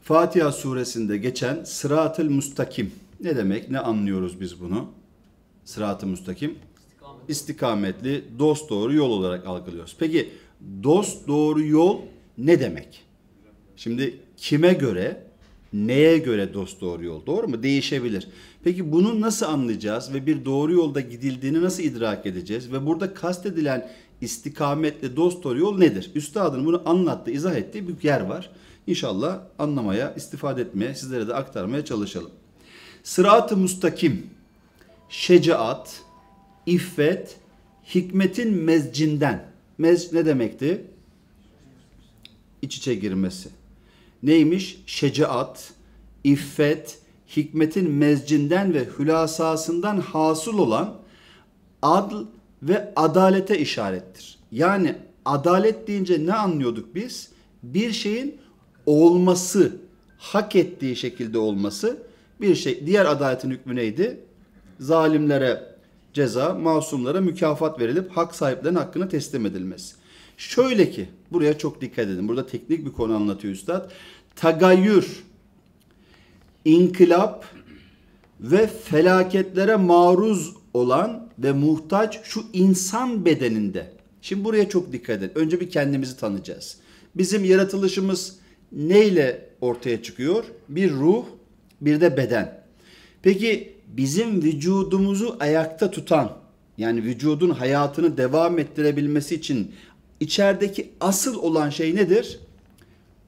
Fatiha suresinde geçen sırat-ı müstakim. Ne demek? Ne anlıyoruz biz bunu? Sırat-ı müstakim. İstikametli, dosdoğru yol olarak algılıyoruz. Peki dosdoğru yol ne demek? Şimdi kime göre, neye göre dosdoğru yol? Doğru mu? Değişebilir. Peki bunu nasıl anlayacağız ve bir doğru yolda gidildiğini nasıl idrak edeceğiz? Ve burada kastedilen istikametli dosdoğru yol nedir? Üstadın bunu anlattığı, izah ettiği bir yer var. İnşallah anlamaya, istifade etmeye, sizlere de aktarmaya çalışalım. Sırat-ı müstakim, şecaat, iffet, hikmetin mezcinden. Mez ne demekti? İç içe girmesi. Neymiş? Şecaat, iffet, hikmetin mezcinden ve hülasasından hasıl olan adl ve adalete işarettir. Yani adalet deyince ne anlıyorduk biz? Bir şeyin olması, hak ettiği şekilde olması bir şey. Diğer adaletin hükmü neydi? Zalimlere ceza, masumlara mükafat verilip hak sahiplerinin hakkını teslim edilmesi. Şöyle ki, buraya çok dikkat edin. Burada teknik bir konu anlatıyor üstad. Tagayyür, inkılap ve felaketlere maruz olan ve muhtaç şu insan bedeninde. Şimdi buraya çok dikkat edin. Önce bir kendimizi tanıyacağız. Bizim yaratılışımız neyle ortaya çıkıyor? Bir ruh, bir de beden. Peki bizim vücudumuzu ayakta tutan, yani vücudun hayatını devam ettirebilmesi için içerideki asıl olan şey nedir?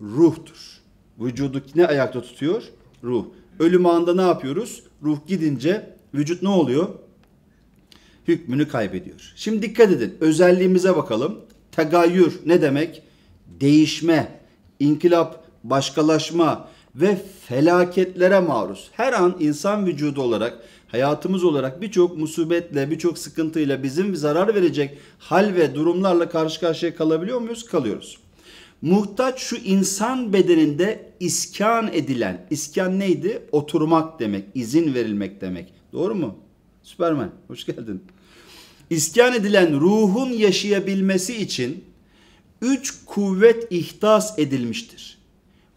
Ruhtur. Vücudu ne ayakta tutuyor? Ruh. Ölüm anında ne yapıyoruz? Ruh gidince vücut ne oluyor? Hükmünü kaybediyor. Şimdi dikkat edin. Özelliğimize bakalım. Tegayyür ne demek? Değişme, inkılap, başkalaşma ve felaketlere maruz. Her an insan vücudu olarak, hayatımız olarak birçok musibetle, birçok sıkıntıyla bizim zarar verecek hal ve durumlarla karşı karşıya kalabiliyor muyuz? Kalıyoruz. Muhtaç şu insan bedeninde iskan edilen, iskan neydi? Oturmak demek, izin verilmek demek. Doğru mu? Süpermen, hoş geldin. İskan edilen ruhun yaşayabilmesi için 3 kuvvet ihdas edilmiştir.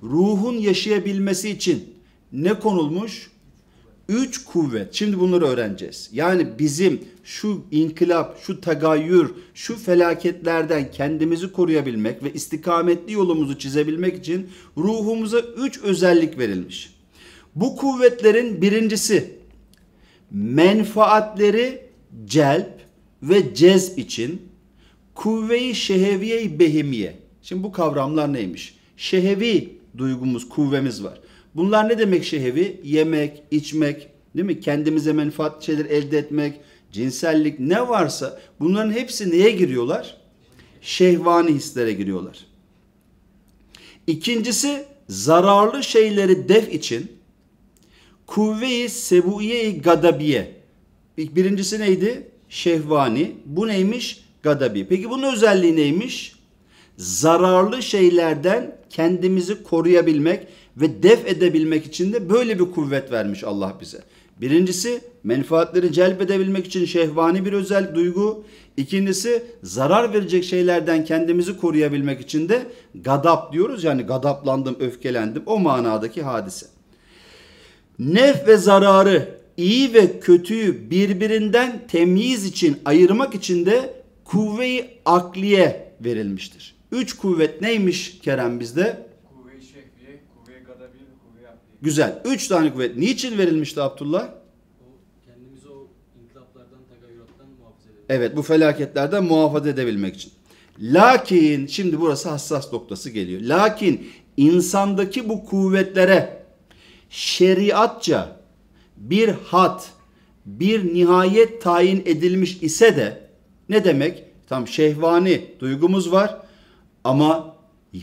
Ruhun yaşayabilmesi için ne konulmuş? 3 kuvvet. Şimdi bunları öğreneceğiz. Yani bizim şu inkılap, şu tagayyür, şu felaketlerden kendimizi koruyabilmek ve istikametli yolumuzu çizebilmek için ruhumuza 3 özellik verilmiş. Bu kuvvetlerin birincisi menfaatleri celp ve cezb için kuvve-i şeheviye-i behimiye. Şimdi bu kavramlar neymiş? Şehevi duygumuz, kuvvemiz var. Bunlar ne demek şehevi? Yemek, içmek, değil mi? Kendimize menfaat şeyler elde etmek, cinsellik ne varsa bunların hepsi neye giriyorlar? Şehvani hislere giriyorlar. İkincisi zararlı şeyleri def için kuvve-i sebuiye-i gadabiye. Birincisi neydi? Şehvani. Bu neymiş? Gadabi. Peki bunun özelliği neymiş? Zararlı şeylerden kendimizi koruyabilmek ve def edebilmek için de böyle bir kuvvet vermiş Allah bize. Birincisi menfaatleri celbedebilmek için şehvani bir özel duygu. İkincisi zarar verecek şeylerden kendimizi koruyabilmek için de gadap diyoruz. Yani gadaplandım, öfkelendim, o manadaki hadise. Nef ve zararı, iyi ve kötüyü birbirinden temyiz için, ayırmak için de kuvve-i akliye verilmiştir. 3 kuvvet neymiş Kerem bizde? Kuvve-i şehviye, kuvve-i gadabiye ve kuvve-i akliye. Güzel. 3 tane kuvvet. Niçin verilmişti Abdullah? Kendimizi o inkılaplardan, tagayyürattan muhafaza edelim. Evet, bu felaketlerden muhafaza edebilmek için. Lakin, şimdi burası hassas noktası geliyor. Lakin insandaki bu kuvvetlere şeriatça bir had, bir nihayet tayin edilmiş ise de ne demek? Tam şehvani duygumuz var ama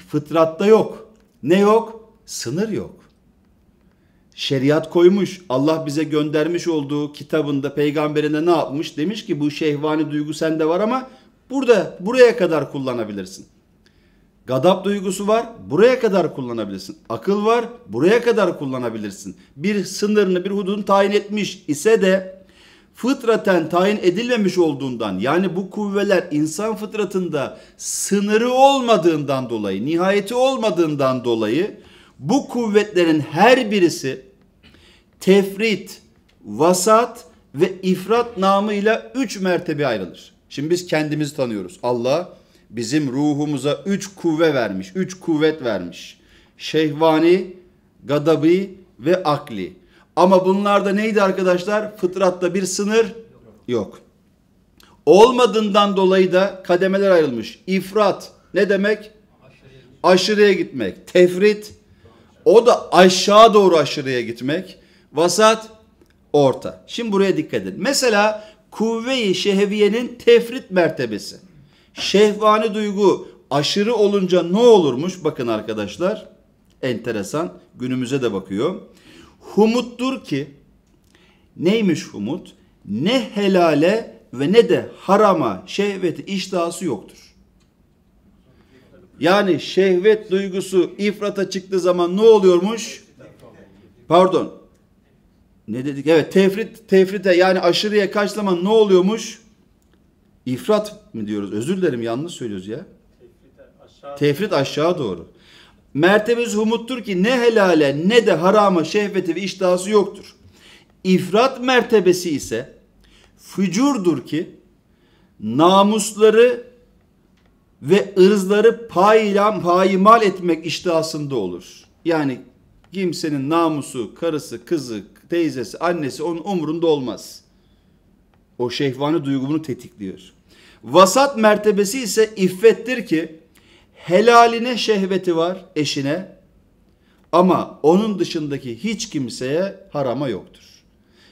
fıtratta yok. Ne yok? Sınır yok. Şeriat koymuş. Allah bize göndermiş olduğu kitabında, peygamberinde ne yapmış? Demiş ki bu şehvani duygu sende var ama buraya kadar kullanabilirsin. Gadap duygusu var, buraya kadar kullanabilirsin. Akıl var, buraya kadar kullanabilirsin. Bir sınırını, bir hududunu tayin etmiş ise de fıtraten tayin edilmemiş olduğundan, yani bu kuvveler insan fıtratında sınırı olmadığından dolayı, nihayeti olmadığından dolayı Bu kuvvetlerin her birisi tefrit, vasat ve ifrat namıyla 3 mertebe ayrılır. Şimdi biz kendimizi tanıyoruz. Allah bizim ruhumuza 3 kuvve vermiş, 3 kuvvet vermiş. Şehvani, gadabi ve akli. Ama bunlarda neydi arkadaşlar? Fıtratta bir sınır yok. Olmadığından dolayı da kademeler ayrılmış. İfrat ne demek? Aşırıya gitmek. Tefrit, o da aşağı doğru aşırıya gitmek. Vasat, orta. Şimdi buraya dikkat edin. Mesela kuvve-i şehviyenin tefrit mertebesi. Şehvani duygu aşırı olunca ne olurmuş? Bakın arkadaşlar. Enteresan. Günümüze de bakıyor. Humuttur ki, neymiş humut? Ne helale ve ne de harama şehveti iştahası yoktur. Yani şehvet duygusu ifrata çıktığı zaman ne oluyormuş? Pardon. Ne dedik? Evet, tefrite yani aşırıya kaç zaman ne oluyormuş? İfrat mı diyoruz? Özür dilerim, yanlış söylüyoruz ya. Tefrit aşağı doğru. Mertebesi humuttur ki ne helale ne de harama şehveti ve iştahası yoktur. İfrat mertebesi ise fücurdur ki namusları ve ırzları payimal etmek iştahasında olur. Yani kimsenin namusu, karısı, kızı, teyzesi, annesi onun umurunda olmaz. O şehvani duygu bunu tetikliyor. Vasat mertebesi ise iffettir ki helaline şehveti var, eşine, ama onun dışındaki hiç kimseye harama yoktur.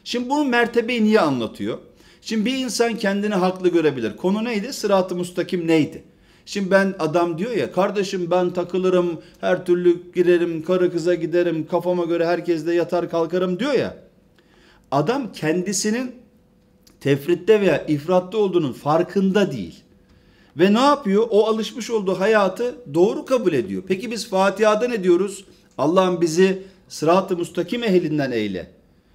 Şimdi bu mertebeyi niye anlatıyor? Şimdi bir insan kendini haklı görebilir. Konu neydi? Sırat-ı müstakim neydi? Şimdi adam diyor ya, kardeşim ben takılırım, her türlü girerim, karı kıza giderim, kafama göre herkesle yatar kalkarım diyor ya. Adam kendisinin tefritte veya ifratta olduğunun farkında değil. Ve ne yapıyor? O alışmış olduğu hayatı doğru kabul ediyor. Peki biz Fatiha'da ne diyoruz? Allah'ım bizi sırat-ı müstakim ehlinden eyle.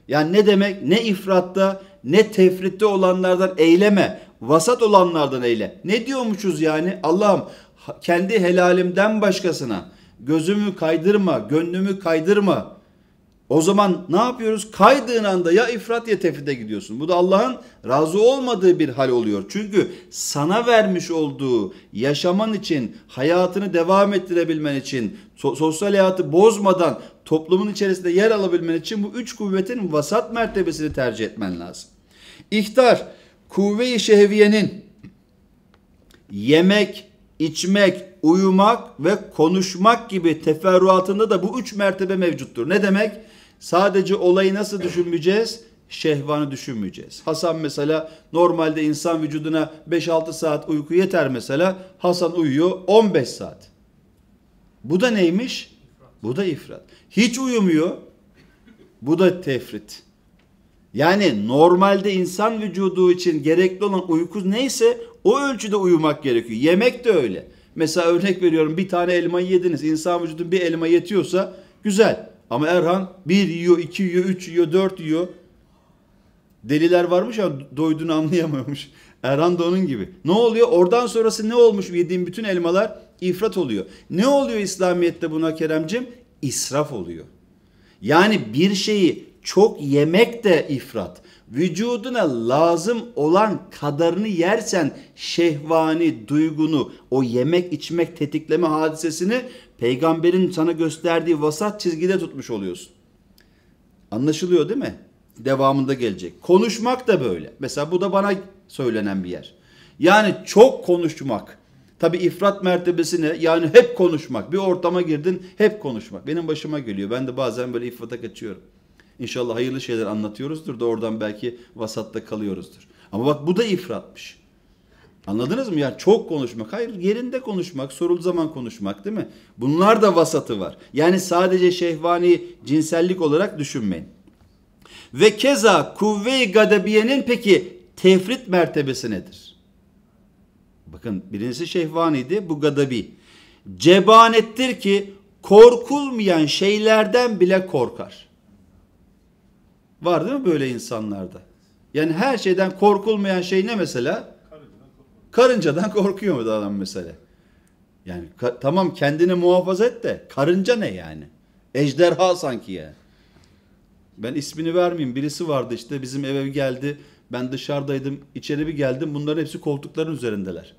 Yani ne demek? Ne ifratta ne tefritte olanlardan eyleme. Vasat olanlardan eyle. Ne diyormuşuz yani? Allah'ım kendi helalimden başkasına gözümü kaydırma, gönlümü kaydırma. O zaman ne yapıyoruz? Kaydığın anda ya ifrat ya tefrite gidiyorsun. Bu da Allah'ın razı olmadığı bir hal oluyor. Çünkü sana vermiş olduğu yaşaman için, hayatını devam ettirebilmen için, sosyal hayatı bozmadan toplumun içerisinde yer alabilmen için bu 3 kuvvetin vasat mertebesini tercih etmen lazım. İhtar, kuvve-i şehviyenin yemek, içmek, uyumak ve konuşmak gibi teferruatında da bu 3 mertebe mevcuttur. Ne demek? Sadece olayı nasıl düşünmeyeceğiz? Şehvanı düşünmeyeceğiz. Hasan mesela normalde insan vücuduna 5-6 saat uyku yeter mesela. Hasan uyuyor 15 saat. Bu da neymiş? Bu da ifrat. Hiç uyumuyor. Bu da tefrit. Yani normalde insan vücudu için gerekli olan uyku neyse o ölçüde uyumak gerekiyor. Yemek de öyle. Mesela örnek veriyorum, bir tane elmayı yediniz. İnsan vücudun bir elma yetiyorsa güzel. Ama Erhan 1 yiyor, 2 yiyor, 3 yiyor, 4 yiyor. Deliler varmış ama doyduğunu anlayamıyormuş. Erhan da onun gibi. Ne oluyor? Oradan sonrası ne olmuş? Yediğim bütün elmalar ifrat oluyor. Ne oluyor İslamiyet'te buna Keremcim? İsraf oluyor. Yani bir şeyi çok yemek de ifrat. Vücuduna lazım olan kadarını yersen şehvani duygunu, o yemek içmek tetikleme hadisesini peygamberin sana gösterdiği vasat çizgide tutmuş oluyorsun. Anlaşılıyor değil mi? Devamında gelecek. Konuşmak da böyle. Mesela bu da bana söylenen bir yer. Yani çok konuşmak. Tabi ifrat mertebesine, yani hep konuşmak. Bir ortama girdin hep konuşmak. Benim başıma geliyor. Ben de bazen böyle ifrata kaçıyorum. İnşallah hayırlı şeyler anlatıyoruzdur da oradan belki vasatta kalıyoruzdur. Ama bak bu da ifratmış. Anladınız mı? Yani çok konuşmak. Hayır, yerinde konuşmak, sorulduğu zaman konuşmak değil mi? Bunlar da vasatı var. Yani sadece şehvani cinsellik olarak düşünmeyin. Ve keza kuvve-i gadabiyenin peki tefrit mertebesi nedir? Bakın birincisi şehvaniydi, bu gadabi. Cebanettir ki korkulmayan şeylerden bile korkar. Var değil mi böyle insanlarda? Yani her şeyden korkulmayan şey ne mesela? Karıncadan korkuyor mu adam mesela? Yani tamam kendini muhafaza et de karınca ne yani? Ejderha sanki ya. Ben ismini vermeyeyim. Birisi vardı işte bizim eve geldi. Ben dışarıdaydım. İçeri bir geldim. Bunların hepsi koltukların üzerindeler.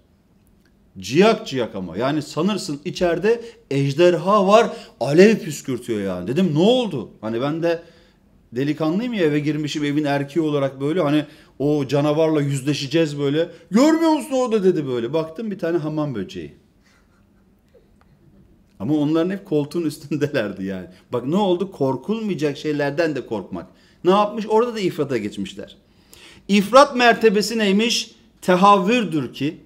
Ciyak ciyak ama. Yani sanırsın içeride ejderha var. Alev püskürtüyor yani. Dedim ne oldu? Hani ben de delikanlıyım ya, eve girmişim evin erkeği olarak böyle hani o canavarla yüzleşeceğiz böyle. Görmüyor musun orada dedi böyle. Baktım bir tane hamam böceği. Ama onların hep koltuğun üstündelerdi yani. Bak ne oldu? Korkulmayacak şeylerden de korkmak. Ne yapmış? Orada da ifrata geçmişler. İfrat mertebesi neymiş? Tehavvürdür ki,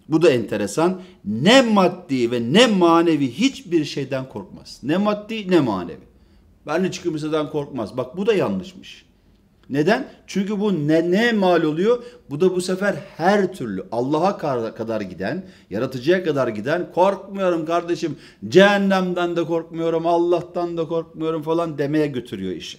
bu da enteresan, ne maddi ve ne manevi hiçbir şeyden korkmaz. Ne maddi ne manevi. Ben hiç kimseden korkmaz. Bak bu da yanlışmış. Neden? Çünkü bu ne mal oluyor? Bu da bu sefer her türlü Allah'a kadar giden, yaratıcıya kadar giden, korkmuyorum kardeşim, cehennemden de korkmuyorum, Allah'tan da korkmuyorum falan demeye götürüyor işi.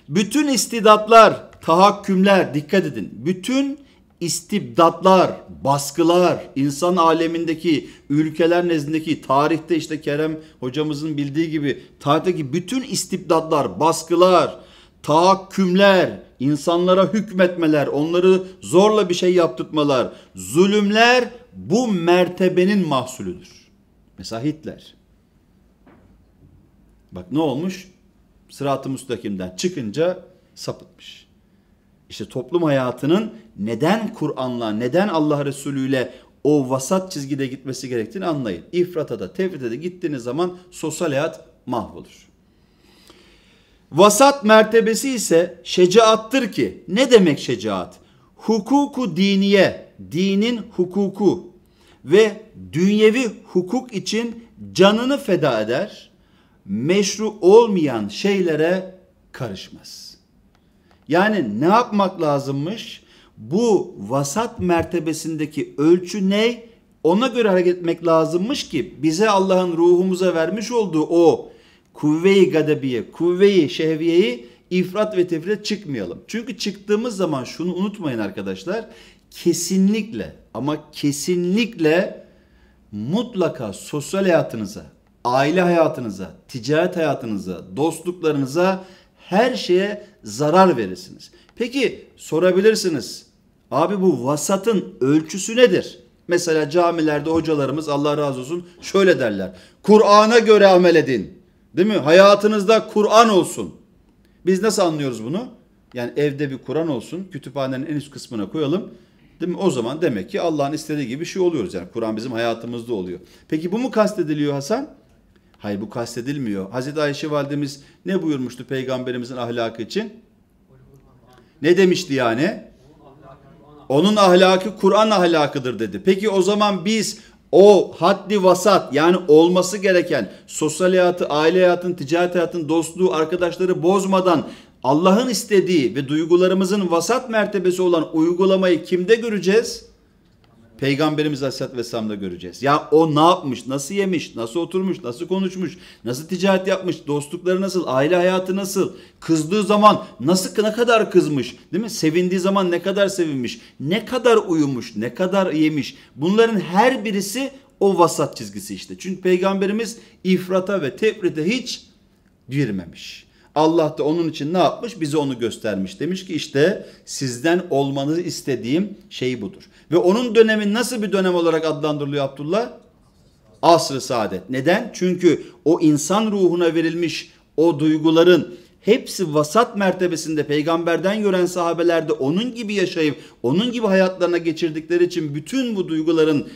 Bütün istidatlar, tahakkümler, dikkat edin. Bütün istibdatlar, baskılar, insan alemindeki, ülkeler nezdindeki, tarihte işte Kerem hocamızın bildiği gibi, tarihteki bütün istibdatlar, baskılar, tahakkümler, insanlara hükmetmeler, onları zorla bir şey yaptırtmalar, zulümler bu mertebenin mahsulüdür. Mesela Hitler. Bak ne olmuş? Sırat-ı müstakimden çıkınca sapıtmış. İşte toplum hayatının neden Kur'an'la, neden Allah Resulü ile o vasat çizgide gitmesi gerektiğini anlayın. İfrata da tefrite de gittiğiniz zaman sosyal hayat mahvolur. Vasat mertebesi ise şecaattır ki, ne demek şecaat? Hukuku diniye, dinin hukuku ve dünyevi hukuk için canını feda eder, meşru olmayan şeylere karışmaz. Yani ne yapmak lazımmış? Bu vasat mertebesindeki ölçü ne? Ona göre hareket etmek lazımmış ki bize Allah'ın ruhumuza vermiş olduğu o kuvve-i gadebiye, kuvve-i şehviyeyi ifrat ve tefrit çıkmayalım. Çünkü çıktığımız zaman şunu unutmayın arkadaşlar. Kesinlikle ama kesinlikle mutlaka sosyal hayatınıza, aile hayatınıza, ticaret hayatınıza, dostluklarınıza, her şeye zarar verirsiniz. Peki sorabilirsiniz. Abi bu vasatın ölçüsü nedir? Mesela camilerde hocalarımız Allah razı olsun şöyle derler. Kur'an'a göre amel edin. Değil mi? Hayatınızda Kur'an olsun. Biz nasıl anlıyoruz bunu? Yani evde bir Kur'an olsun, kütüphanenin en üst kısmına koyalım. Değil mi? O zaman demek ki Allah'ın istediği gibi bir şey oluyoruz. Yani Kur'an bizim hayatımızda oluyor. Peki bu mu kastediliyor Hasan? Hayır, bu kastedilmiyor. Hazreti Ayşe validemiz ne buyurmuştu peygamberimizin ahlakı için? Ne demişti yani? Onun ahlakı Kur'an ahlakıdır dedi. Peki o zaman biz o haddi vasat, yani olması gereken sosyal hayatı, aile hayatını, ticaret hayatını, dostluğu, arkadaşları bozmadan Allah'ın istediği ve duygularımızın vasat mertebesi olan uygulamayı kimde göreceğiz? Peygamberimiz Aleyhisselatü Vesselam'da göreceğiz. Ya o ne yapmış, nasıl yemiş, nasıl oturmuş, nasıl konuşmuş, nasıl ticaret yapmış, dostlukları nasıl, aile hayatı nasıl, kızdığı zaman nasıl, ne kadar kızmış, değil mi? Sevindiği zaman ne kadar sevinmiş, ne kadar uyumuş, ne kadar yemiş. Bunların her birisi o vasat çizgisi işte. Çünkü Peygamberimiz ifrata ve tefrite hiç girmemiş. Allah da onun için ne yapmış? Bize onu göstermiş. Demiş ki işte sizden olmanızı istediğim şey budur. Ve onun dönemi nasıl bir dönem olarak adlandırılıyor Abdullah? Asr-ı saadet. Neden? Çünkü o insan ruhuna verilmiş o duyguların hepsi vasat mertebesinde peygamberden gören sahabelerde onun gibi yaşayıp onun gibi hayatlarına geçirdikleri için bütün bu duyguların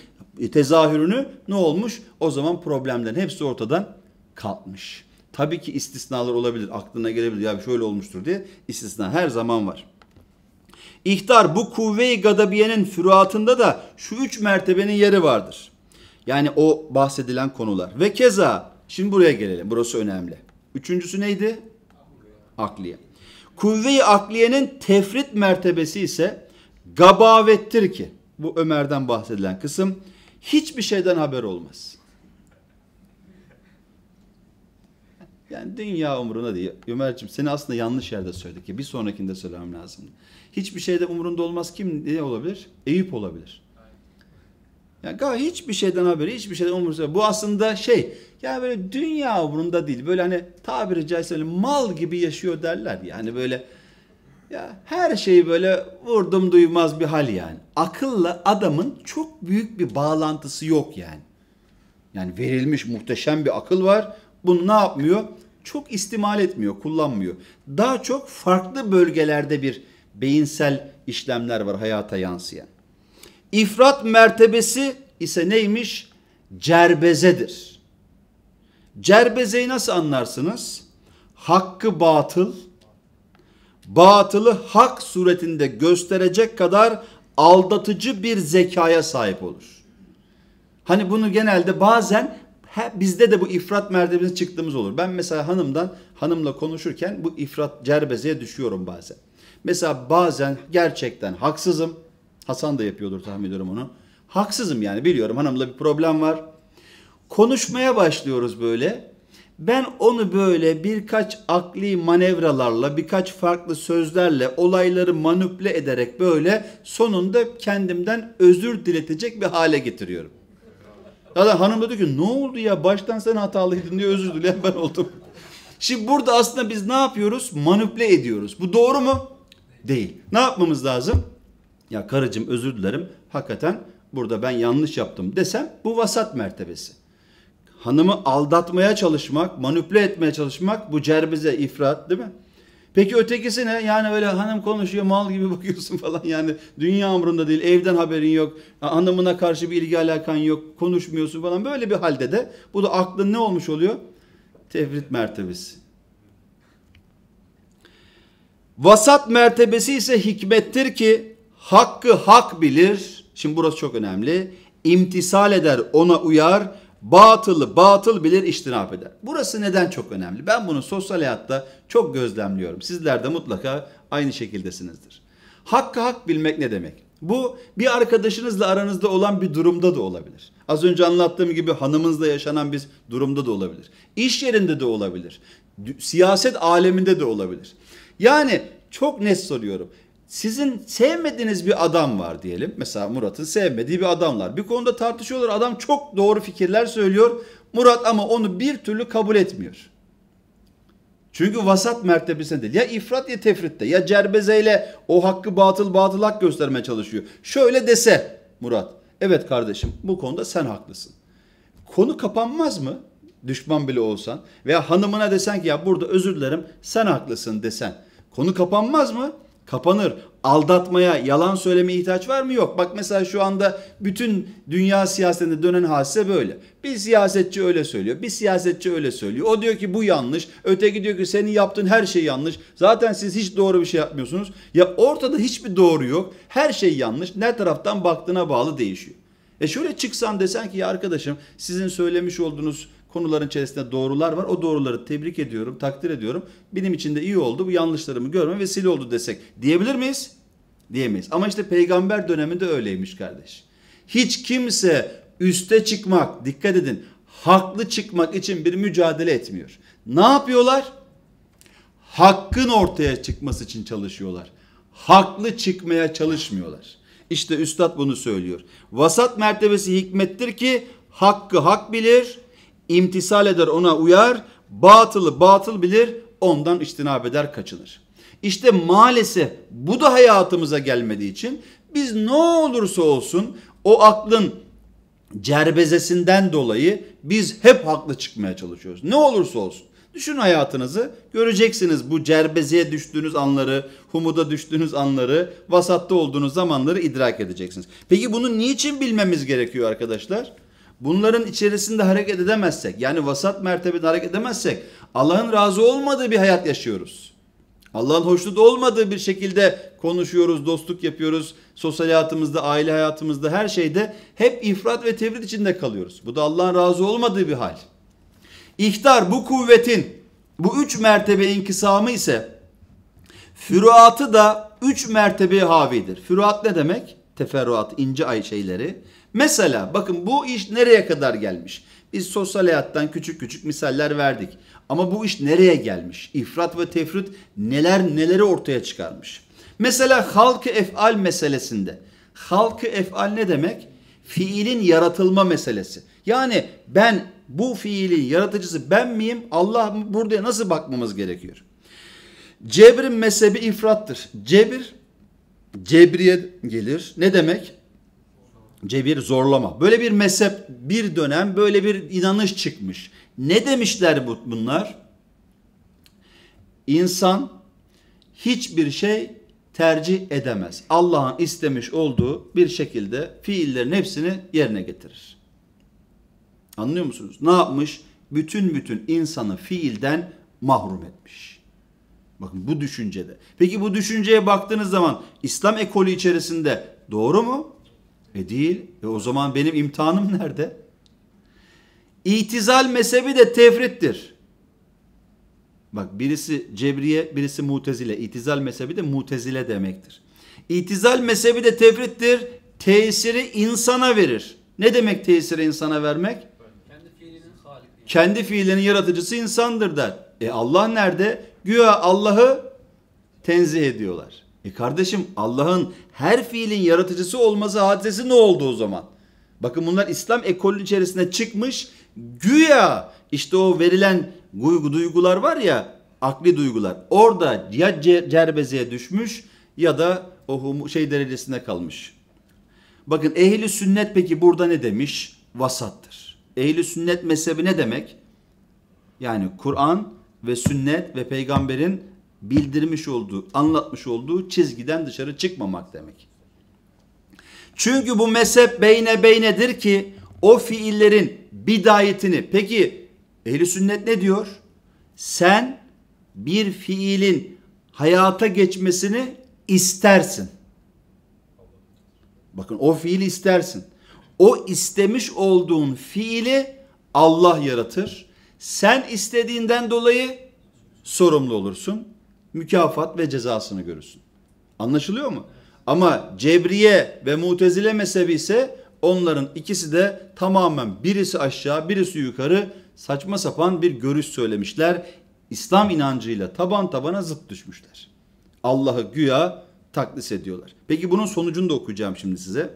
tezahürünü ne olmuş? O zaman problemlerin hepsi ortadan kalkmış. Tabii ki istisnalar olabilir. Aklına gelebilir. Ya şöyle olmuştur diye. İstisna her zaman var. İhtar, bu kuvve-i gadabiyenin füruatında da şu üç mertebenin yeri vardır. Yani o bahsedilen konular. Ve keza, şimdi buraya gelelim. Burası önemli. Üçüncüsü neydi? Akliye. Kuvve-i akliyenin tefrit mertebesi ise gabavettir ki, bu Ömer'den bahsedilen kısım, hiçbir şeyden haber olmaz. Yani dünya umurunda değil. Ömerciğim seni aslında yanlış yerde söyledik ki bir sonrakinde söylemem lazım. Hiçbir şeyde umurunda olmaz, kim ne olabilir? Eyüp olabilir. Yani hiçbir şeyden haberi, hiçbir şeyden umursamıyor. Bu aslında şey, yani böyle dünya umurunda değil. Böyle hani tabiri caizse mal gibi yaşıyor derler. Yani böyle ya her şeyi böyle vurdum duymaz bir hal yani. Akılla adamın çok büyük bir bağlantısı yok yani. Yani verilmiş muhteşem bir akıl var. Bunu ne yapmıyor? Çok istimal etmiyor, kullanmıyor. Daha çok farklı bölgelerde bir beyinsel işlemler var hayata yansıyan. İfrat mertebesi ise neymiş? Cerbezedir. Cerbezeyi nasıl anlarsınız? Hakkı batıl, batılı hak suretinde gösterecek kadar aldatıcı bir zekaya sahip olur. Hani bunu genelde bazen bizde de bu ifrat mertebesine çıktığımız olur. Ben mesela hanımla konuşurken bu ifrat cerbezeye düşüyorum bazen. Mesela bazen gerçekten haksızım. Hasan da yapıyordur tahmin ediyorum onu. Haksızım yani, biliyorum hanımla bir problem var. Konuşmaya başlıyoruz böyle. Ben onu böyle birkaç akli manevralarla, birkaç farklı sözlerle, olayları manipüle ederek böyle sonunda kendimden özür diletecek bir hale getiriyorum. Zaten hanım da diyor ki ne oldu ya, baştan sen hatalıydın diye, özür dileyen ben oldum. Şimdi burada aslında biz ne yapıyoruz? Manipüle ediyoruz. Bu doğru mu? Değil. Ne yapmamız lazım? Ya karıcığım özür dilerim. Hakikaten burada ben yanlış yaptım desem bu vasat mertebesi. Hanımı aldatmaya çalışmak, manipüle etmeye çalışmak bu cerbeze, ifrat değil mi? Peki ötekisi ne? Yani öyle hanım konuşuyor mal gibi bakıyorsun falan, yani dünya umurunda değil, evden haberin yok, hanımına karşı bir ilgi alakan yok, konuşmuyorsun falan, böyle bir halde de bu da aklın ne olmuş oluyor? Tefrit mertebesi. Vasat mertebesi ise hikmettir ki hakkı hak bilir. Şimdi burası çok önemli. İmtisal eder, ona uyar. Batılı batıl bilir, içtinap eder. Burası neden çok önemli? Ben bunu sosyal hayatta çok gözlemliyorum. Sizler de mutlaka aynı şekildesinizdir. Hakkı hak bilmek ne demek? Bu bir arkadaşınızla aranızda olan bir durumda da olabilir. Az önce anlattığım gibi hanımınızla yaşanan bir durumda da olabilir. İş yerinde de olabilir. Siyaset aleminde de olabilir. Yani çok net soruyorum. Sizin sevmediğiniz bir adam var diyelim. Mesela Murat'ın sevmediği bir adam var. Bir konuda tartışıyorlar. Adam çok doğru fikirler söylüyor. Murat ama onu bir türlü kabul etmiyor. Çünkü vasat mertebesinde değil. Ya ifrat ya tefritte. Ya cerbezeyle o hakkı batıl hak göstermeye çalışıyor. Şöyle dese Murat. Evet kardeşim, bu konuda sen haklısın. Konu kapanmaz mı? Düşman bile olsan. Veya hanımına desen ki ya burada özür dilerim sen haklısın desen. Konu kapanmaz mı? Kapanır. Aldatmaya, yalan söylemeye ihtiyaç var mı? Yok. Bak mesela şu anda bütün dünya siyasetinde dönen hadise böyle. Bir siyasetçi öyle söylüyor, bir siyasetçi öyle söylüyor. O diyor ki bu yanlış, öteki diyor ki senin yaptığın her şey yanlış. Zaten siz hiç doğru bir şey yapmıyorsunuz. Ya ortada hiçbir doğru yok. Her şey yanlış. Ne taraftan baktığına bağlı değişiyor. Şöyle çıksan desen ki ya arkadaşım sizin söylemiş olduğunuz konuların içerisinde doğrular var. O doğruları tebrik ediyorum, takdir ediyorum. Benim için de iyi oldu. Bu yanlışlarımı görme vesile oldu desek. Diyebilir miyiz? Diyemeyiz. Ama işte peygamber döneminde öyleymiş kardeş. Hiç kimse üste çıkmak, dikkat edin, haklı çıkmak için bir mücadele etmiyor. Ne yapıyorlar? Hakkın ortaya çıkması için çalışıyorlar. Haklı çıkmaya çalışmıyorlar. İşte üstad bunu söylüyor. Vasat mertebesi hikmettir ki hakkı hak bilir, imtisal eder ona uyar, batılı batıl bilir, ondan içtinab eder kaçınır. İşte maalesef bu da hayatımıza gelmediği için biz ne olursa olsun o aklın cerbezesinden dolayı biz hep haklı çıkmaya çalışıyoruz. Ne olursa olsun. Düşün hayatınızı, göreceksiniz bu cerbezeye düştüğünüz anları, humuda düştüğünüz anları, vasatta olduğunuz zamanları idrak edeceksiniz. Peki bunu niçin bilmemiz gerekiyor arkadaşlar? Bunların içerisinde hareket edemezsek, yani vasat mertebede hareket edemezsek Allah'ın razı olmadığı bir hayat yaşıyoruz. Allah'ın hoşnut olmadığı bir şekilde konuşuyoruz, dostluk yapıyoruz, sosyal hayatımızda, aile hayatımızda, her şeyde hep ifrat ve tefrit içinde kalıyoruz. Bu da Allah'ın razı olmadığı bir hal. İhtar, bu kuvvetin bu 3 mertebe inkısamı ise füruatı da 3 mertebeye havidir. Füruat ne demek? Teferruat, ince ay şeyleri. Mesela bakın bu iş nereye kadar gelmiş? Biz sosyal hayattan küçük küçük misaller verdik. Ama bu iş nereye gelmiş? İfrat ve tefrit neleri ortaya çıkarmış? Mesela halk-ı ef'al meselesinde. Halk-ı ef'al ne demek? Fiilin yaratılma meselesi. Yani bu fiilin yaratıcısı ben miyim? Allah mı? Burada nasıl bakmamız gerekiyor? Cebrin mezhebi ifrattır. Cebriye gelir. Ne demek? Cebir zorlama. Böyle bir mezhep bir dönem böyle bir inanış çıkmış. Ne demişler bunlar? İnsan hiçbir şey tercih edemez. Allah'ın istemiş olduğu bir şekilde fiillerin hepsini yerine getirir. Anlıyor musunuz? Ne yapmış? Bütün insanı fiilden mahrum etmiş. Bakın bu düşüncede. Peki bu düşünceye baktığınız zaman İslam ekolü içerisinde doğru mu? Değil. O zaman benim imtihanım nerede? İtizal mezhebi de tefrittir. Bak birisi Cebriye, birisi Mutezile. İtizal mezhebi de Mutezile demektir. İtizal mezhebi de tefrittir. Tesiri insana verir. Ne demek tesiri insana vermek? Kendi fiilinin haliki. Kendi fiilinin yaratıcısı insandır der. Allah nerede? Güya Allah'ı tenzih ediyorlar. Kardeşim Allah'ın her fiilin yaratıcısı olması hadisesi ne oldu o zaman? Bakın bunlar İslam ekolü içerisinde çıkmış. Güya işte o verilen duygular var ya, akli duygular. Orada ya cerbezeye düşmüş ya da o şey derecesinde kalmış. Bakın ehli sünnet peki burada ne demiş? Vasattır. Ehli sünnet mezhebi ne demek? Yani Kur'an ve sünnet ve peygamberin bildirmiş olduğu, anlatmış olduğu çizgiden dışarı çıkmamak demek. Çünkü bu mezhep beynedir ki o fiillerin bidayetini, peki ehl-i sünnet ne diyor? Sen bir fiilin hayata geçmesini istersin. Bakın o fiili istersin. O istemiş olduğun fiili Allah yaratır. Sen istediğinden dolayı sorumlu olursun. Mükafat ve cezasını görürsün. Anlaşılıyor mu? Ama Cebriye ve Mutezile mezhebi ise onların ikisi de tamamen birisi aşağı birisi yukarı saçma sapan bir görüş söylemişler. İslam inancıyla taban tabana zıt düşmüşler. Allah'ı güya takdis ediyorlar. Peki bunun sonucunu da okuyacağım şimdi size.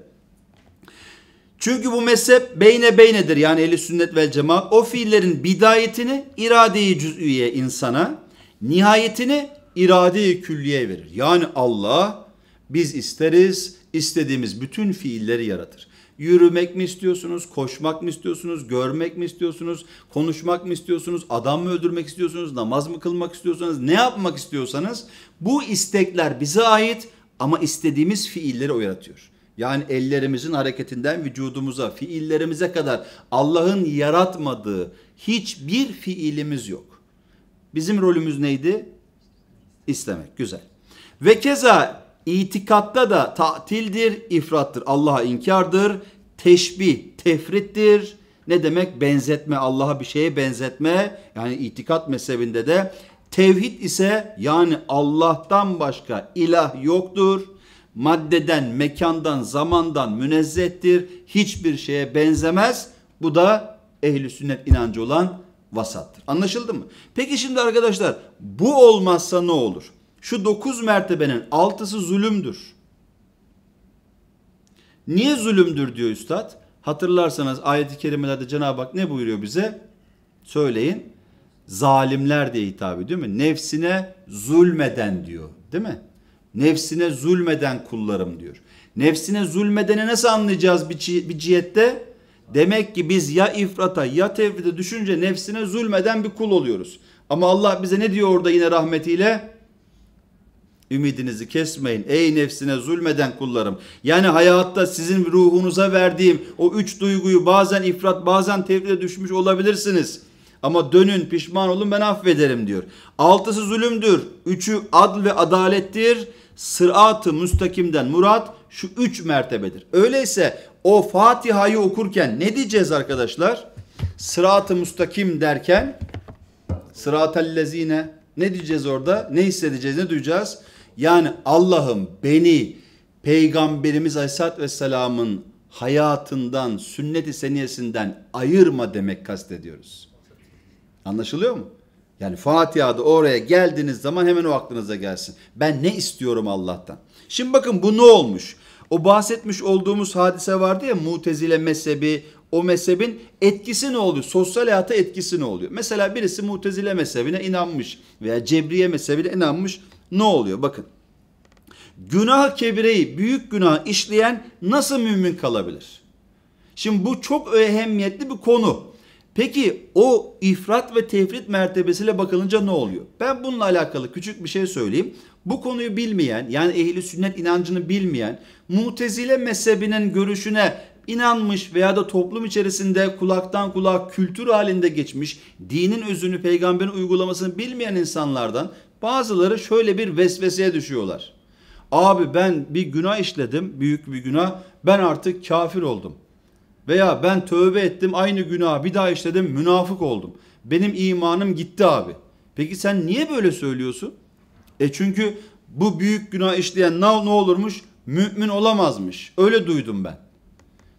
Çünkü bu mezhep beynedir yani ehl-i sünnet vel cemaat o fiillerin bidayetini irade-i cüz'iye insana, nihayetini irade-i külliye verir. Yani Allah biz isteriz, istediğimiz bütün fiilleri yaratır. Yürümek mi istiyorsunuz, koşmak mı istiyorsunuz, görmek mi istiyorsunuz, konuşmak mı istiyorsunuz, adam mı öldürmek istiyorsunuz, namaz mı kılmak istiyorsanız, ne yapmak istiyorsanız bu istekler bize ait ama istediğimiz fiilleri o yaratıyor. Yani ellerimizin hareketinden vücudumuza, fiillerimize kadar Allah'ın yaratmadığı hiçbir fiilimiz yok. Bizim rolümüz neydi? İstemek. Güzel. Ve keza itikatta da tatildir, ifrattır. Allah'a inkardır, teşbih, tefrittir. Ne demek? Benzetme, Allah'a bir şeye benzetme. Yani itikat mezhebinde de tevhid ise yani Allah'tan başka ilah yoktur. Maddeden, mekandan, zamandan münezzehtir. Hiçbir şeye benzemez. Bu da ehl-i sünnet inancı olan vasattır. Anlaşıldı mı? Peki şimdi arkadaşlar bu olmazsa ne olur? Şu 9 mertebenin 6'sı zulümdür. Niye zulümdür diyor üstad? Hatırlarsanız ayet-i kerimelerde Cenab-ı Hak ne buyuruyor bize? Söyleyin. Zalimler diye hitap ediyor mu? Nefsine zulmeden diyor. Değil mi? Nefsine zulmeden kullarım diyor. Nefsine zulmedeni nasıl anlayacağız bir cihette? Demek ki biz ya ifrata ya tefrite düşünce nefsine zulmeden bir kul oluyoruz. Ama Allah bize ne diyor orada yine rahmetiyle? Ümidinizi kesmeyin ey nefsine zulmeden kullarım. Yani hayatta sizin ruhunuza verdiğim o 3 duyguyu bazen ifrat bazen tefrite düşmüş olabilirsiniz. Ama dönün pişman olun ben affederim diyor. 6'sı zulümdür. 3'ü adl ve adalettir. Sırat-ı müstakimden murat şu 3 mertebedir. Öyleyse o Fatiha'yı okurken ne diyeceğiz arkadaşlar? Sırat-ı müstakim derken sıratellezine ne diyeceğiz orada? Ne hissedeceğiz? Ne duyacağız? Yani Allah'ım beni Peygamberimiz Aleyhisselatü Vesselam'ın hayatından, sünnet-i seniyesinden ayırma demek kastediyoruz. Anlaşılıyor mu? Yani Fatiha'da oraya geldiğiniz zaman hemen o aklınıza gelsin. Ben ne istiyorum Allah'tan? Şimdi bakın bu ne olmuş? O bahsetmiş olduğumuz hadise vardı ya, Mutezile mezhebi, o mezhebin etkisi ne oluyor? Sosyal hayata etkisi ne oluyor? Mesela birisi Mutezile mezhebine inanmış veya Cebriye mezhebine inanmış, ne oluyor? Bakın. Günah-ı kebireyi, büyük günah işleyen nasıl mümin kalabilir? Şimdi bu çok ehemmiyetli bir konu. Peki o ifrat ve tefrit mertebesiyle bakılınca ne oluyor? Ben bununla alakalı küçük bir şey söyleyeyim. Bu konuyu bilmeyen, yani ehli sünnet inancını bilmeyen, Mutezile mezhebinin görüşüne inanmış veya da toplum içerisinde kulaktan kulağa kültür halinde geçmiş, dinin özünü, peygamberin uygulamasını bilmeyen insanlardan bazıları şöyle bir vesveseye düşüyorlar. Abi ben bir günah işledim, büyük bir günah, ben artık kafir oldum. Veya ben tövbe ettim, aynı günahı bir daha işledim, münafık oldum. Benim imanım gitti abi. Peki sen niye böyle söylüyorsun? Çünkü bu büyük günah işleyen ne olurmuş? Mümin olamazmış. Öyle duydum ben.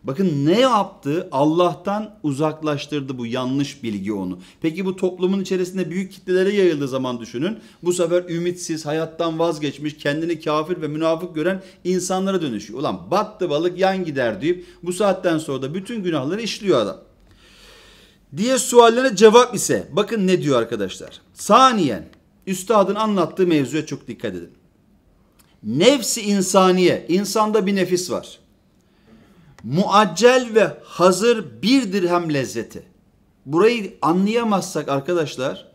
Bakın ne yaptı? Allah'tan uzaklaştırdı bu yanlış bilgi onu. Peki bu toplumun içerisinde büyük kitlelere yayıldığı zaman düşünün. Bu sefer ümitsiz, hayattan vazgeçmiş, kendini kafir ve münafık gören insanlara dönüşüyor. Ulan battı balık yan gider deyip bu saatten sonra da bütün günahları işliyor adam. Diye suallerine cevap ise bakın ne diyor arkadaşlar. Saniyen, üstadın anlattığı mevzuya çok dikkat edin. Nefsi insaniye, insanda bir nefis var. Muaccel ve hazır bir dirhem lezzeti. Burayı anlayamazsak arkadaşlar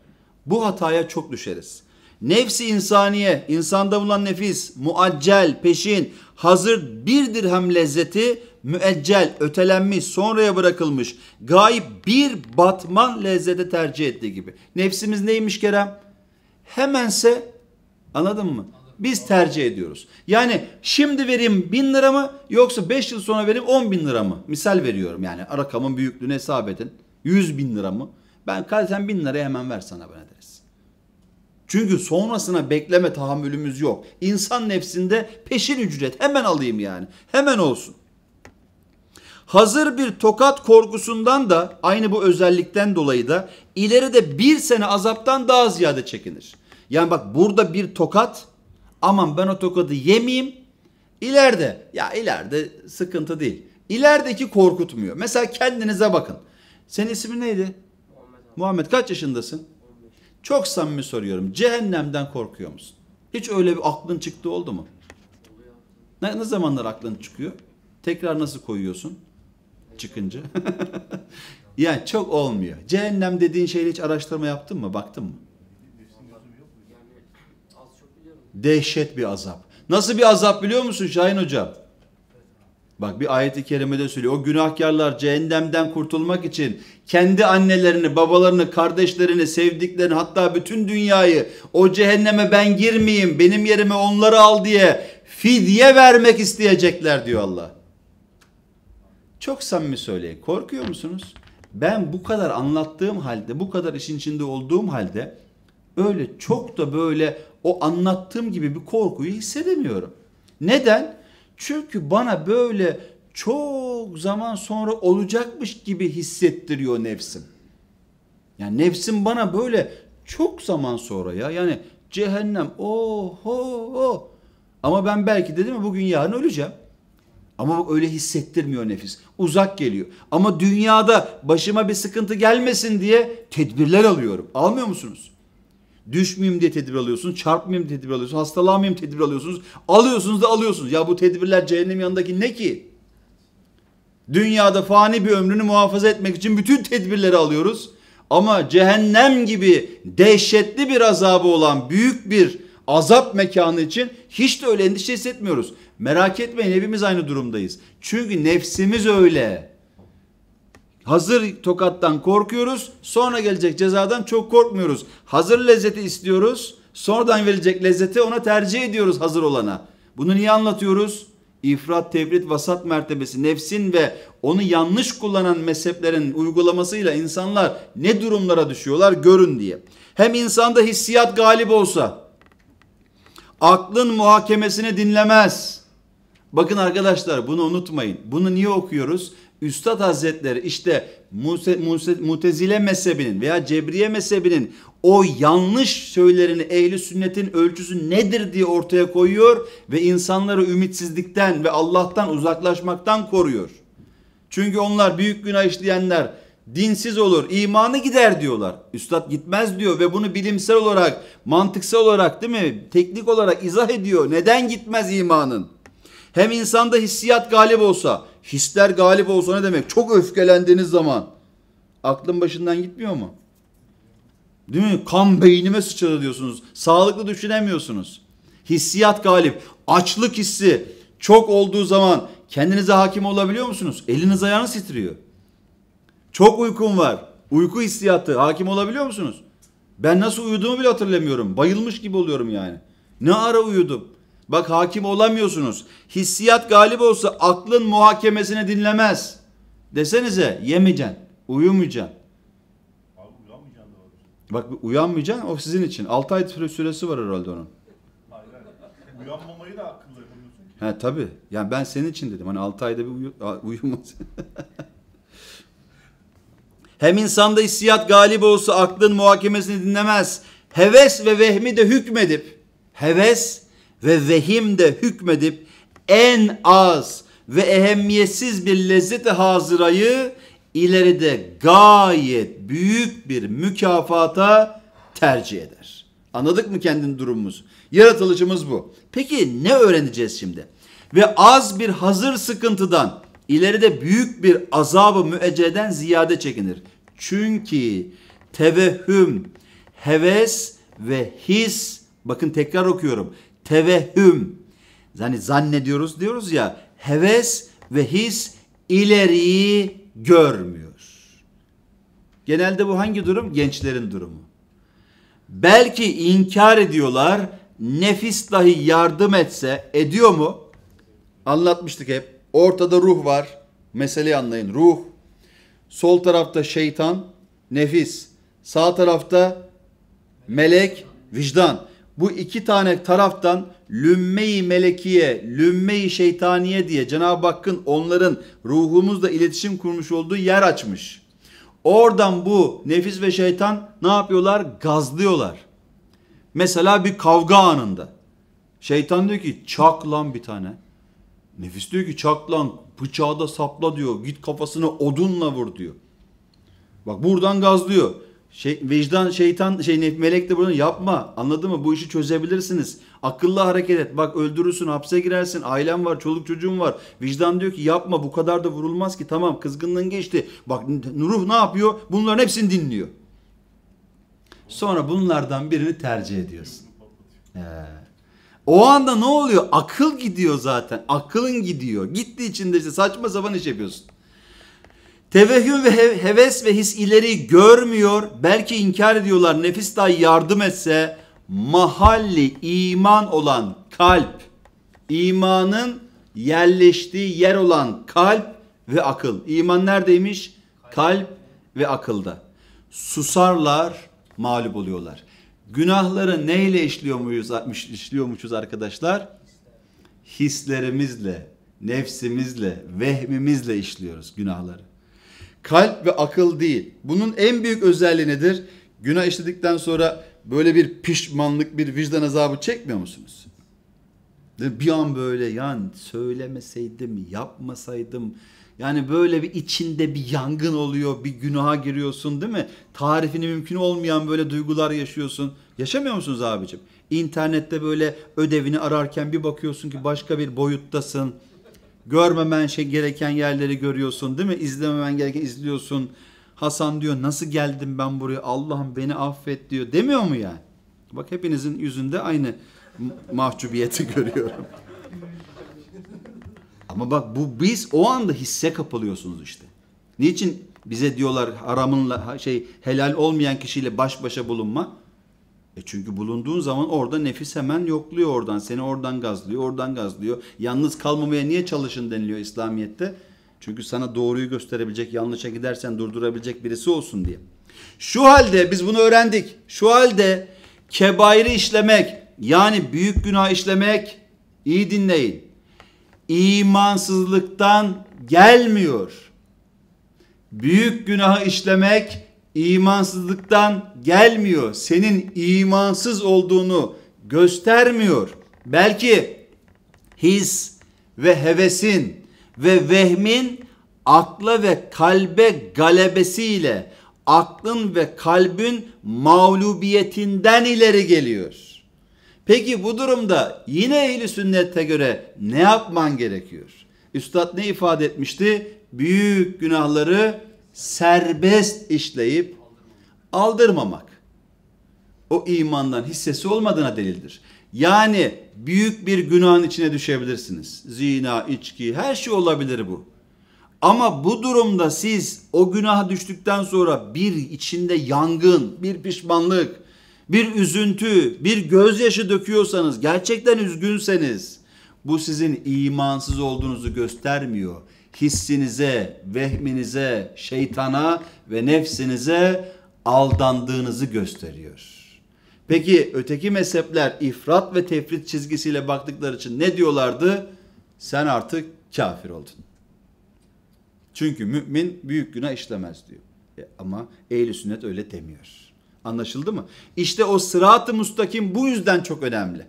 bu hataya çok düşeriz. Nefsi insaniye, insanda bulunan nefis, muaccel, peşin, hazır bir dirhem lezzeti, müeccel, ötelenmiş, sonraya bırakılmış, gayip bir batman lezzete tercih ettiği gibi. Nefsimiz neymiş Kerem? Hemense, anladın mı? Biz tercih ediyoruz. Yani şimdi vereyim 1000 lira mı yoksa 5 yıl sonra vereyim 10 bin lira mı? Misal veriyorum yani rakamın büyüklüğünü hesap edin. 100 bin lira mı? Ben sen 1000 liraya hemen ver sana bana deriz. Çünkü sonrasına bekleme tahammülümüz yok. İnsan nefsinde peşin ücret, hemen alayım yani. Hemen olsun. Hazır bir tokat korkusundan da aynı bu özellikten dolayı da ileride bir sene azaptan daha ziyade çekinir. Yani bak burada bir tokat, aman ben o tokadı yemeyeyim. İleride sıkıntı değil. İlerideki korkutmuyor. Mesela kendinize bakın. Senin ismin neydi? Muhammed kaç yaşındasın? 15. Çok samimi soruyorum. Cehennemden korkuyor musun? Hiç öyle bir aklın çıktı oldu mu? Ne zamanlar aklın çıkıyor? Tekrar nasıl koyuyorsun? Çıkınca. Yani çok olmuyor. Cehennem dediğin şeyle hiç araştırma yaptın mı? Baktın mı? Dehşet bir azap. Nasıl bir azap biliyor musun Şahin Hocam? Bak bir ayet-i kerimede söylüyor. O günahkarlar cehennemden kurtulmak için kendi annelerini, babalarını, kardeşlerini, sevdiklerini, hatta bütün dünyayı o cehenneme ben girmeyeyim, benim yerime onları al diye fidye vermek isteyecekler diyor Allah. Çok samimi söyleyin. Korkuyor musunuz? Ben bu kadar anlattığım halde, bu kadar işin içinde olduğum halde öyle çok da böyle o anlattığım gibi bir korkuyu hissedemiyorum. Neden? Çünkü bana böyle çok zaman sonra olacakmış gibi hissettiriyor nefsim. Yani nefsim bana böyle çok zaman sonra yani cehennem oho. Ama ben belki de değil mi bugün yarın öleceğim. Ama öyle hissettirmiyor nefis. Uzak geliyor. Ama dünyada başıma bir sıkıntı gelmesin diye tedbirler alıyorum. Almıyor musunuz? Düşmeyeyim diye tedbir alıyorsunuz. Çarpmayayım diye tedbir alıyorsunuz. Hastalanmayayım tedbir alıyorsunuz. Alıyorsunuz da alıyorsunuz. Ya bu tedbirler cehennem yanındaki ne ki? Dünyada fani bir ömrünü muhafaza etmek için bütün tedbirleri alıyoruz. Ama cehennem gibi dehşetli bir azabı olan büyük bir azap mekanı için hiç de öyle endişe hissetmiyoruz. Merak etmeyin, hepimiz aynı durumdayız. Çünkü nefsimiz öyle. Hazır tokattan korkuyoruz. Sonra gelecek cezadan çok korkmuyoruz. Hazır lezzeti istiyoruz. Sonradan verilecek lezzeti ona tercih ediyoruz, hazır olana. Bunu niye anlatıyoruz? İfrat, tefrit, vasat mertebesi, nefsin ve onu yanlış kullanan mezheplerin uygulamasıyla insanlar ne durumlara düşüyorlar görün diye. Hem insanda hissiyat galip olsa, aklın muhakemesini dinlemez. Bakın arkadaşlar bunu unutmayın. Bunu niye okuyoruz? Üstad Hazretleri işte Mutezile mezhebinin veya Cebriye mezhebinin o yanlış söylerini ehli sünnetin ölçüsü nedir diye ortaya koyuyor ve insanları ümitsizlikten ve Allah'tan uzaklaşmaktan koruyor. Çünkü onlar büyük günah işleyenler dinsiz olur, imanı gider diyorlar. Üstad gitmez diyor ve bunu bilimsel olarak, mantıksal olarak değil mi? Teknik olarak izah ediyor. Neden gitmez imanın? Hem insanda hissiyat galip olsa, hisler galip olsa ne demek? Çok öfkelendiğiniz zaman aklın başından gitmiyor mu? Değil mi? Kan beynime sıçradı diyorsunuz. Sağlıklı düşünemiyorsunuz. Hissiyat galip. Açlık hissi çok olduğu zaman kendinize hakim olabiliyor musunuz? Eliniz ayağınız titriyor. Çok uykum var. Uyku hissiyatı hakim olabiliyor musunuz? Ben nasıl uyuduğumu bile hatırlamıyorum. Bayılmış gibi oluyorum yani. Ne ara uyudum? Bak hakim olamıyorsunuz. Hissiyat galip olsa aklın muhakemesini dinlemez. Desenize yemeyeceksin, uyumayacaksın. Abi uyanmayacaksın da var. Bak uyanmayacaksın o sizin için. 6 ay süresi var herhalde onun. Hayır. Uyanmamayı da akıllı yapamıyorsun ki. He tabii. Yani ben senin için dedim. Hani 6 ayda bir uyumaz. Hem insanda hissiyat galip olsa aklın muhakemesini dinlemez. Heves ve vehmi de hükmedip, heves ve vehim de hükmedip en az ve ehemmiyetsiz bir lezzet-i hazırayı ileride gayet büyük bir mükafata tercih eder. Anladık mı kendin durumumuzu? Yaratılışımız bu. Peki ne öğreneceğiz şimdi? Ve az bir hazır sıkıntıdan ileride büyük bir azabı müecceden ziyade çekinir. Çünkü tevehhüm, heves ve his, bakın tekrar okuyorum. Tevehhüm, yani zannediyoruz diyoruz ya, heves ve his ileriyi görmüyor. Genelde bu hangi durum? Gençlerin durumu. Belki inkar ediyorlar, nefis dahi yardım etse, ediyor mu? Anlatmıştık hep. Ortada ruh var. Meseleyi anlayın. Ruh. Sol tarafta şeytan, nefis. Sağ tarafta melek, vicdan. Bu iki tane taraftan lümme-i melekiye, lümme-i şeytaniye diye Cenab-ı Hakk'ın onların ruhumuzla iletişim kurmuş olduğu yer açmış. Oradan bu nefis ve şeytan ne yapıyorlar? Gazlıyorlar. Mesela bir kavga anında. Şeytan diyor ki çak lan bir tane. Nefis diyor ki çak lan, bıçağı da sapla diyor. Git kafasını odunla vur diyor. Bak buradan gazlıyor. Vicdan, şeytan, melek de bunu yapma. Anladın mı? Bu işi çözebilirsiniz. Akıllı hareket et. Bak öldürürsün, hapse girersin. Ailen var, çoluk çocuğun var. Vicdan diyor ki yapma, bu kadar da vurulmaz ki. Tamam, kızgınlığın geçti. Bak ruh ne yapıyor? Bunların hepsini dinliyor. Sonra bunlardan birini tercih ediyorsun. O anda ne oluyor? Akıl gidiyor zaten. Aklın gidiyor. Gittiği için de işte saçma sapan iş yapıyorsun. Tevehhüm ve heves ve his ileri görmüyor. Belki inkar ediyorlar. Nefis dahi yardım etse mahalli iman olan kalp, imanın yerleştiği yer olan kalp ve akıl. İman neredeymiş? Kalp ve akılda. Susarlar, mağlup oluyorlar. Günahları neyle işliyormuşuz arkadaşlar? Hislerimizle, nefsimizle, vehmimizle işliyoruz günahları. Kalp ve akıl değil. Bunun en büyük özelliği nedir? Günah işledikten sonra böyle bir pişmanlık, bir vicdan azabı çekmiyor musunuz? Bir an böyle yani söylemeseydim, yapmasaydım. Yani böyle bir içinde bir yangın oluyor, bir günaha giriyorsun değil mi? Tarifini mümkün olmayan böyle duygular yaşıyorsun. Yaşamıyor musunuz abicim? İnternette böyle ödevini ararken bir bakıyorsun ki başka bir boyuttasın. Görmemen gereken yerleri görüyorsun değil mi? İzlememen gereken izliyorsun. Hasan diyor nasıl geldim ben buraya? Allah'ım beni affet diyor. Demiyor mu yani? Bak hepinizin yüzünde aynı mahcubiyeti görüyorum. Ama bak biz o anda hisse kapılıyorsunuz işte. Niçin bize diyorlar haramınla helal olmayan kişiyle baş başa bulunma? Çünkü bulunduğun zaman orada nefis hemen yokluyor oradan. Seni oradan gazlıyor, oradan gazlıyor. Yalnız kalmamaya niye çalışın deniliyor İslamiyet'te? Çünkü sana doğruyu gösterebilecek, yanlışa gidersen durdurabilecek birisi olsun diye. Şu halde biz bunu öğrendik. Şu halde kebairi işlemek, yani büyük günah işlemek, iyi dinleyin, İmansızlıktan gelmiyor. Büyük günahı işlemek imansızlıktan gelmiyor. Senin imansız olduğunu göstermiyor. Belki his ve hevesin ve vehmin akla ve kalbe galebesiyle aklın ve kalbin mağlubiyetinden ileri geliyor. Peki bu durumda yine ehl-i sünnete göre ne yapman gerekiyor? Üstad ne ifade etmişti? Büyük günahları serbest işleyip aldırmamak. O imandan hissesi olmadığına delildir. Yani büyük bir günahın içine düşebilirsiniz. Zina, içki, her şey olabilir bu. Ama bu durumda siz o günaha düştükten sonra bir içinde yangın, bir pişmanlık, bir üzüntü, bir gözyaşı döküyorsanız, gerçekten üzgünseniz, bu sizin imansız olduğunuzu göstermiyor. Hissinize, vehminize, şeytana ve nefsinize aldandığınızı gösteriyor. Peki öteki mezhepler ifrat ve tefrit çizgisiyle baktıkları için ne diyorlardı? Sen artık kafir oldun. Çünkü mümin büyük günah işlemez diyor. Ama ehl-i sünnet öyle demiyor. Anlaşıldı mı? İşte o sırat-ı müstakim bu yüzden çok önemli.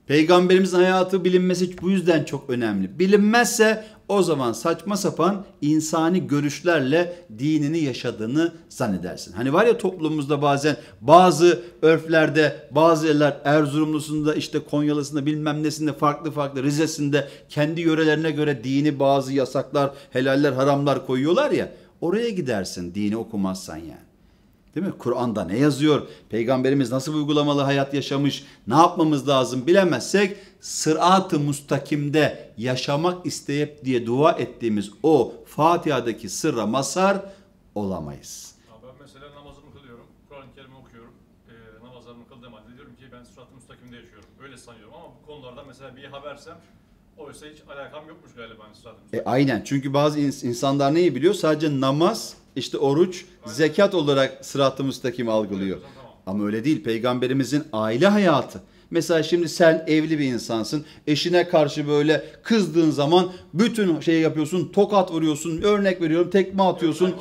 Peygamberimizin hayatı bilinmesi bu yüzden çok önemli. Bilinmezse o zaman saçma sapan insani görüşlerle dinini yaşadığını zannedersin. Hani var ya toplumumuzda bazen bazı örflerde, bazı yerler Erzurumlusunda, işte Konyalısında, bilmem nesinde, farklı farklı Rize'sinde kendi yörelerine göre dini bazı yasaklar, helaller, haramlar koyuyorlar ya. Oraya gidersin dini okumazsan yani. Değil mi? Kur'an'da ne yazıyor? Peygamberimiz nasıl uygulamalı hayat yaşamış? Ne yapmamız lazım bilemezsek sırat-ı mustakimde yaşamak isteyip diye dua ettiğimiz o Fatiha'daki sırra mazhar olamayız. Ben mesela namazımı kılıyorum, Kur'an-ı Kerim'i okuyorum, namazlarımı kıldığım halde diyorum ki ben sırat-ı mustakimde yaşıyorum. Öyle sanıyorum ama bu konularda mesela bir habersem oysa hiç alakam yokmuş galiba sırat-ı mustakimde. Aynen, çünkü bazı insanlar neyi biliyor? Sadece namaz, işte oruç, zekat olarak sırat-ı müstakim algılıyor. Ama öyle değil. Peygamberimizin aile hayatı. Mesela şimdi sen evli bir insansın. Eşine karşı böyle kızdığın zaman bütün şeyi yapıyorsun. Tokat vuruyorsun. Örnek veriyorum, tekme atıyorsun.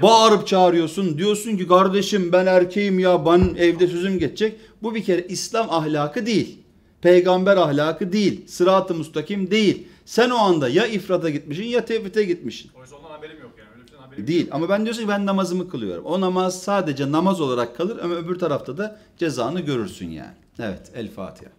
Bağırıp çağırıyorsun. Diyorsun ki kardeşim ben erkeğim ya, benim evde sözüm geçecek. Bu bir kere İslam ahlakı değil. Peygamber ahlakı değil. Sırat-ı müstakim değil. Sen o anda ya ifrata gitmişsin ya tefrite gitmişsin. Oysa ondan haberim yok yani. Öyle bir şeyden haberim Değil. yok. Ama ben diyorsun ki ben namazımı kılıyorum. O namaz sadece namaz olarak kalır ama öbür tarafta da cezanı görürsün yani. Evet. El Fatiha.